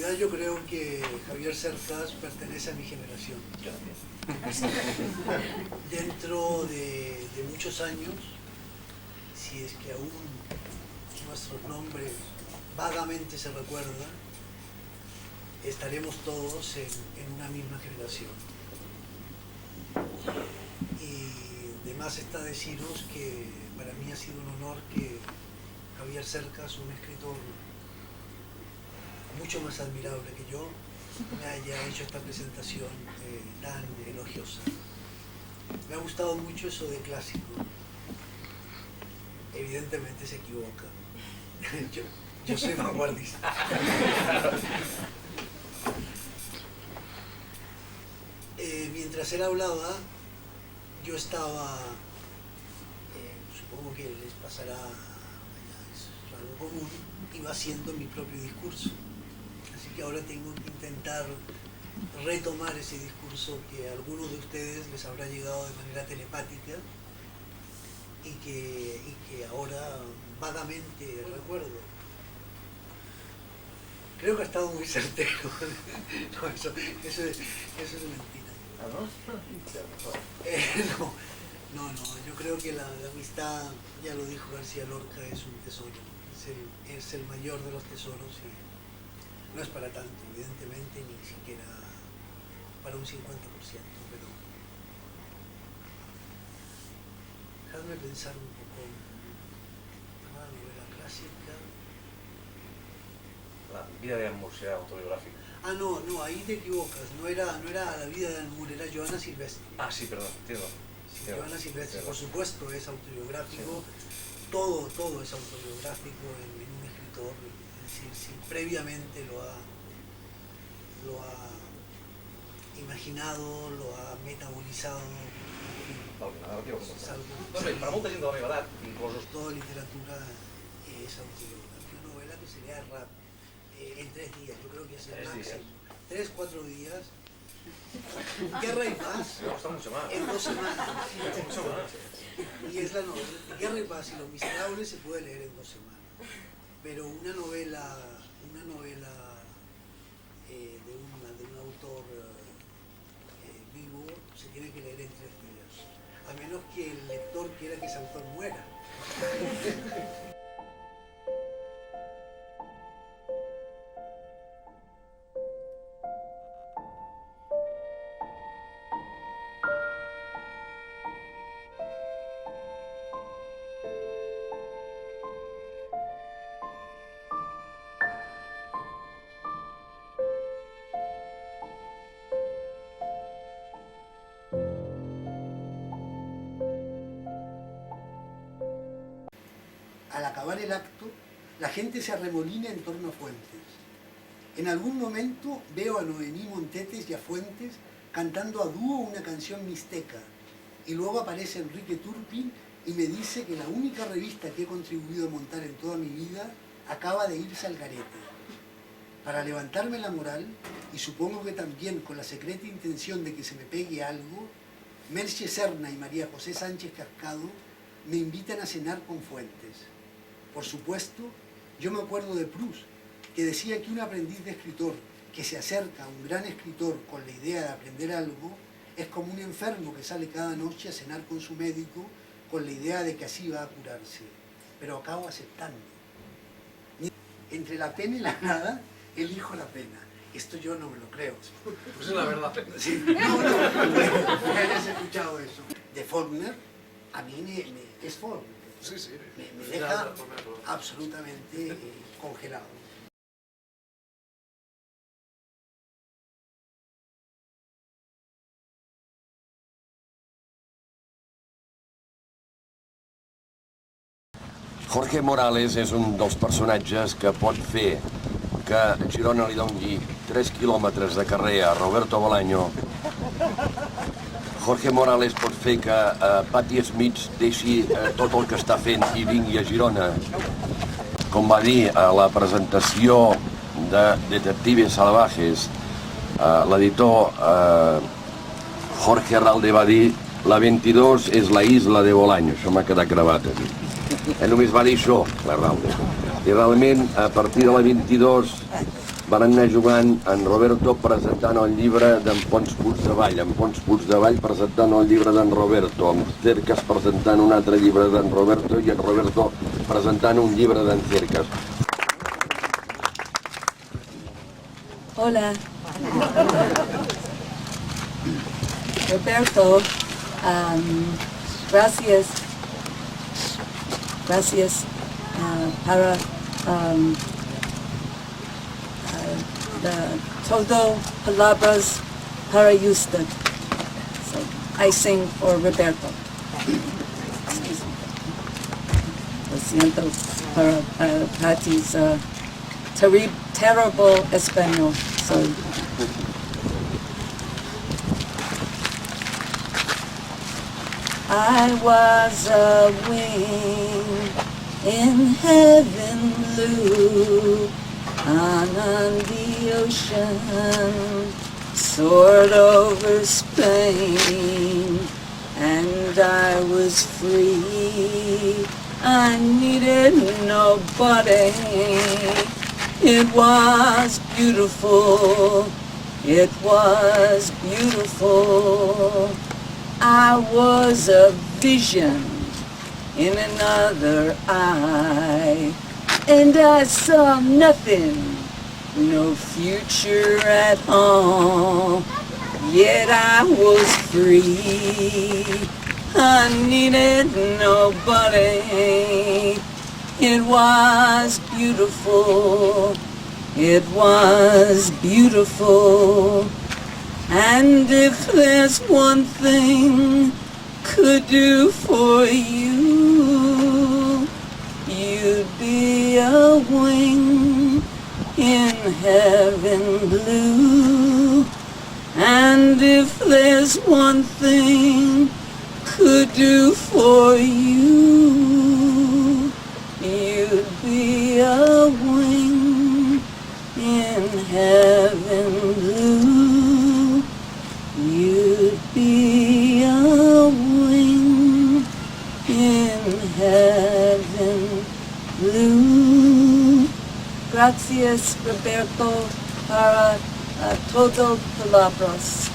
realidad yo creo que Javier Cercas pertenece a mi generación. Yo también. Dentro de muchos años, si es que aún nuestros nombres vagamente se recuerdan, estaremos todos en una misma generación. Y de más está deciros que para mí ha sido un honor que Javier Cercas, un escritor mucho más admirable que yo, me haya hecho esta presentación tan elogiosa. Me ha gustado mucho eso de clásico. Evidentemente se equivoca. Yo soy vanguardista. Mientras él hablaba, yo estaba, supongo que les pasará, es algo común, iba haciendo mi propio discurso. Así que ahora tengo que intentar retomar ese discurso que a algunos de ustedes les habrá llegado de manera telepática y que ahora vagamente recuerdo. Creo que ha estado muy certero. No, eso es mentira. No, yo creo que la amistad, ya lo dijo García Lorca, es un tesoro. Es el mayor de los tesoros y no es para tanto, evidentemente, ni siquiera para un 50%, pero dejadme pensar un poco. Una novela clásica. La vida de Murcia autobiográfica. Ah, no, ahí te equivocas, no era La vida de Almur, era Joana Silvestri. Ah, sí, perdón, entiendo. Sí, Joana Silvestri, por supuesto, es autobiográfico, sí. Todo es autobiográfico en un escritor, es decir, si previamente lo ha imaginado, lo ha metabolizado. Para molta gent de la meva edat, inclosos... Toda literatura es autobiográfica, una novela que se lea rápido. En 3 días, yo creo que es el máximo. 3-4 días. Guerra y Paz. Me gusta mucho más. En 2 semanas. Mucho más. Y es la novela. Guerra y Paz y Los Miserables se puede leer en 2 semanas. Pero una novela de un autor vivo se tiene que leer en 3 días. A menos que el lector quiera que ese autor muera. Al acabar el acto, la gente se arremolina en torno a Fuentes. En algún momento veo a Noemí Montetes y a Fuentes cantando a dúo una canción mixteca, y luego aparece Enrique Turpin y me dice que la única revista que he contribuido a montar en toda mi vida acaba de irse al garete. Para levantarme la moral, y supongo que también con la secreta intención de que se me pegue algo, Merche Serna y María José Sánchez Cascado me invitan a cenar con Fuentes. Por supuesto, yo me acuerdo de Proust, que decía que un aprendiz de escritor que se acerca a un gran escritor con la idea de aprender algo es como un enfermo que sale cada noche a cenar con su médico con la idea de que así va a curarse, pero acabo aceptando. Entre la pena y la nada, elijo la pena. Esto yo no me lo creo. Pues es la verdad. Sí. No, hayas escuchado eso. De Faulkner, a mí es Faulkner. Sí. Me deja absolutamente congelado. Jorge Morales és un dels personatges que pot fer que Girona li doni 3 quilòmetres de carrer a Roberto Bolaño. Jorge Morales pot fer que Patti Smith deixi tot el que està fent i vingui a Girona. Com va dir a la presentació de Detectives Salvajes, l'editor Jorge Arralde va dir la 22 és la isla de Bolaño, això m'ha quedat gravat aquí. Ell només va dir això, l'Arralde. I realment, a partir de la 22 van anar jugant en Roberto presentant el llibre d'en Pons Puigdevall, en Pons Puigdevall presentant el llibre d'en Roberto, en Cercas presentant un altre llibre d'en Roberto i en Roberto presentant un llibre d'en Cercas. Hola. Roberto, gracias para todo palabras para usted. So I sing for Roberto. Excuse me. Lo siento para Patty's terrible español. So I was a wing in heaven blue, on the ocean, soared over Spain, and I was free. I needed nobody. It was beautiful. It was beautiful. I was a vision in another eye, and I saw nothing, no future at all. Yet I was free. I needed nobody. It was beautiful. It was beautiful. And if there's one thing could do for you, you'd be a wing in heaven blue. And if there's one thing could do for you, you'd be a wing in heaven blue. You'd be a wing in heaven blue. Gracias, Roberto, para todo palabras.